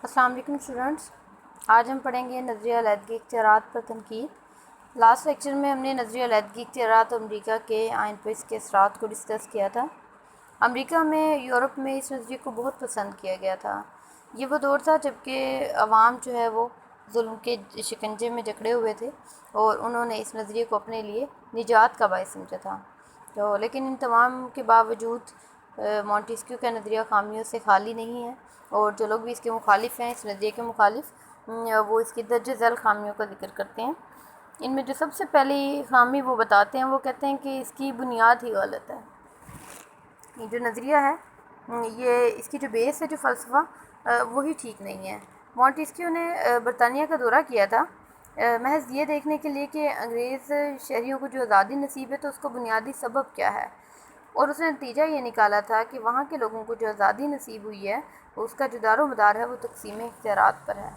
السلام علیکم اسٹوڈنٹس، آج ہم پڑھیں گے نظریہ علیحدگی اختیارات پر تنقید۔ لاسٹ لیکچر میں ہم نے نظریہ علیحدگی اختیارات اور امریکہ کے آئین پر اس کے اثرات کو ڈسکس کیا تھا۔ امریکہ میں یورپ میں اس نظریے کو بہت پسند کیا گیا تھا۔ یہ وہ دور تھا جب کہ عوام جو ہے وہ ظلم کے شکنجے میں جکڑے ہوئے تھے اور انہوں نے اس نظریے کو اپنے لیے نجات کا باعث سمجھا تھا۔ لیکن ان تمام کے باوجود مونٹیسکیو کا نظریہ خامیوں سے خالی نہیں ہے، اور جو لوگ بھی اس کے مخالف ہیں، اس نظریے کے مخالف، وہ اس کی درجہ ذیل خامیوں کا ذکر کرتے ہیں۔ ان میں جو سب سے پہلی خامی وہ بتاتے ہیں، وہ کہتے ہیں کہ اس کی بنیاد ہی غلط ہے۔ یہ جو نظریہ ہے، یہ اس کی جو بیس ہے، جو فلسفہ، وہی ٹھیک نہیں ہے۔ مونٹیسکیو نے برطانیہ کا دورہ کیا تھا محض یہ دیکھنے کے لیے کہ انگریز شہریوں کو جو آزادی نصیب ہے تو اس کو بنیادی سبب کیا ہے، اور اس نے نتیجہ یہ نکالا تھا کہ وہاں کے لوگوں کو جو آزادی نصیب ہوئی ہے اس کا جو دار و مدار ہے وہ تقسیم اختیارات پر ہے۔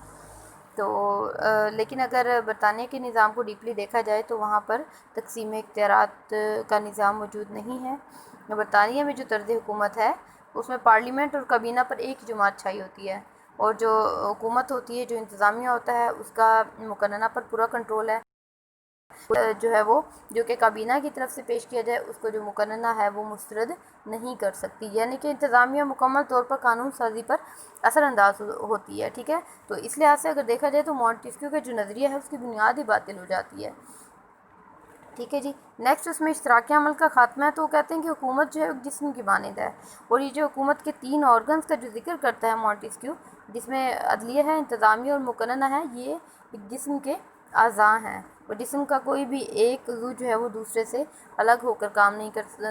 لیکن اگر برطانیہ کے نظام کو ڈیپلی دیکھا جائے تو وہاں پر تقسیم اختیارات کا نظام موجود نہیں ہے۔ برطانیہ میں جو طرز حکومت ہے اس میں پارلیمنٹ اور کابینہ پر ایک جماعت چھائی ہوتی ہے، اور جو حکومت ہوتی ہے، جو انتظامیہ ہوتا ہے، اس کا مقننہ پر پورا کنٹرول ہے۔ جو ہے وہ جو کہ کابینہ کی طرف سے پیش کیا جائے اس کو جو مقننہ ہے وہ مسترد نہیں کر سکتی، یعنی کہ انتظامیہ مکمل طور پر قانون سازی پر اثر انداز ہوتی ہے، ٹھیک ہے۔ تو اس لحاظ سے اگر دیکھا جائے تو مونٹیسکیو کا جو نظریہ ہے اس کی بنیاد ہی باطل ہو جاتی ہے، ٹھیک ہے جی۔ نیکسٹ اس میں اشتراکی عمل کا خاتمہ ہے، تو وہ کہتے ہیں کہ حکومت جو ہے ایک جسم کی مانند ہے، اور یہ جو حکومت کے 3 آرگنز کا جو ذکر کرتا ہے مونٹیسکیو، جس میں عدلیہ ہے، انتظامیہ اور مقننہ ہے، یہ ایک جسم کے اعضاء ہیں، اور جسم کا کوئی بھی ایک عضو جو ہے وہ دوسرے سے الگ ہو کر کام نہیں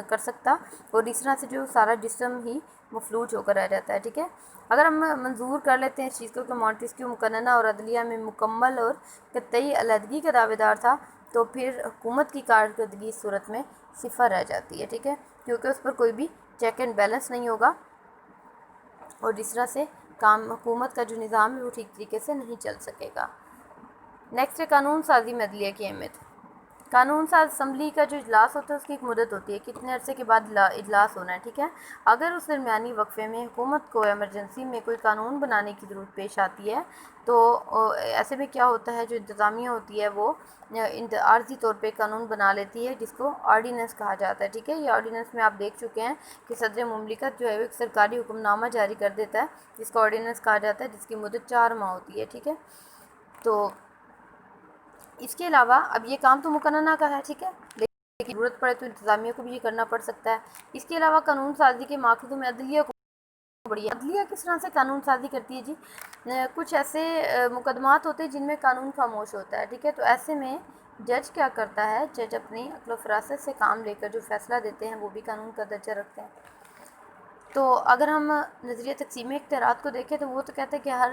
کر سکتا، اور اس طرح سے جو سارا جسم ہی مفلوج ہو کر رہ جاتا ہے، ٹھیک ہے۔ اگر ہم منظور کر لیتے ہیں اس چیز کو کہ مونٹیسکیو مقننہ اور عدلیہ میں مکمل اور قطعی علیحدگی کا دعوے دار تھا، تو پھر حکومت کی کارکردگی اس صورت میں صفر رہ جاتی ہے، ٹھیک ہے، کیونکہ اس پر کوئی بھی چیک اینڈ بیلنس نہیں ہوگا، اور اس طرح سے حکومت کا جو نظام ہے وہ ٹھیک طریقے سے نہیں چل سکے گا۔ نیکسٹ ہے قانون سازی میں عدلیہ کی اہمیت۔ قانون ساز اسمبلی کا جو اجلاس ہوتا ہے اس کی ایک مدت ہوتی ہے، کتنے عرصے کے بعد اجلاس ہونا ہے، ٹھیک ہے۔ اگر اس درمیانی وقفے میں حکومت کو ایمرجنسی میں کوئی قانون بنانے کی ضرورت پیش آتی ہے تو ایسے میں کیا ہوتا ہے، جو انتظامیہ ہوتی ہے وہ عارضی طور پہ قانون بنا لیتی ہے، جس کو آرڈیننس کہا جاتا ہے، ٹھیک ہے۔ یہ آرڈیننس میں آپ دیکھ چکے ہیں کہ صدر مملکت جو ہے ایک سرکاری حکم نامہ جاری کر دیتا ہے جس کو آرڈیننس کہا جاتا ہے، جس کی مدت 4 ماہ ہوتی ہے، ٹھیک ہے۔ تو اس کے علاوہ اب یہ کام تو مقننہ کا ہے، ٹھیک ہے، لیکن ضرورت پڑے تو انتظامیہ کو بھی یہ کرنا پڑ سکتا ہے۔ اس کے علاوہ قانون سازی کے ماخذوں میں عدلیہ کو عدلیہ کس طرح سے قانون سازی کرتی ہے جی؟ کچھ ایسے مقدمات ہوتے ہیں جن میں قانون خاموش ہوتا ہے، ٹھیک ہے، تو ایسے میں جج کیا کرتا ہے، جج اپنی عقل و فراست سے کام لے کر جو فیصلہ دیتے ہیں وہ بھی قانون کا درجہ رکھتے ہیں۔ تو اگر ہم نظریہ تقسیم اختیارات کو دیکھیں تو وہ تو کہتے ہیں کہ ہر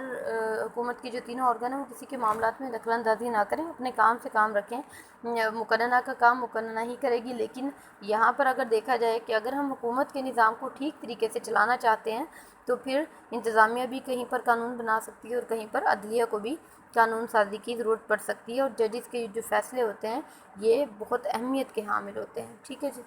حکومت کی جو 3 آرگن ہیں وہ کسی کے معاملات میں دخل اندازی نہ کریں، اپنے کام سے کام رکھیں، مقننہ کا کام مقننہ ہی کرے گی۔ لیکن یہاں پر اگر دیکھا جائے کہ اگر ہم حکومت کے نظام کو ٹھیک طریقے سے چلانا چاہتے ہیں تو پھر انتظامیہ بھی کہیں پر قانون بنا سکتی ہے اور کہیں پر عدلیہ کو بھی قانون سازی کی ضرورت پڑ سکتی ہے، اور ججز کے جو فیصلے ہوتے ہیں یہ بہت اہمیت کے حامل ہوتے ہیں، ٹھیک ہے جی۔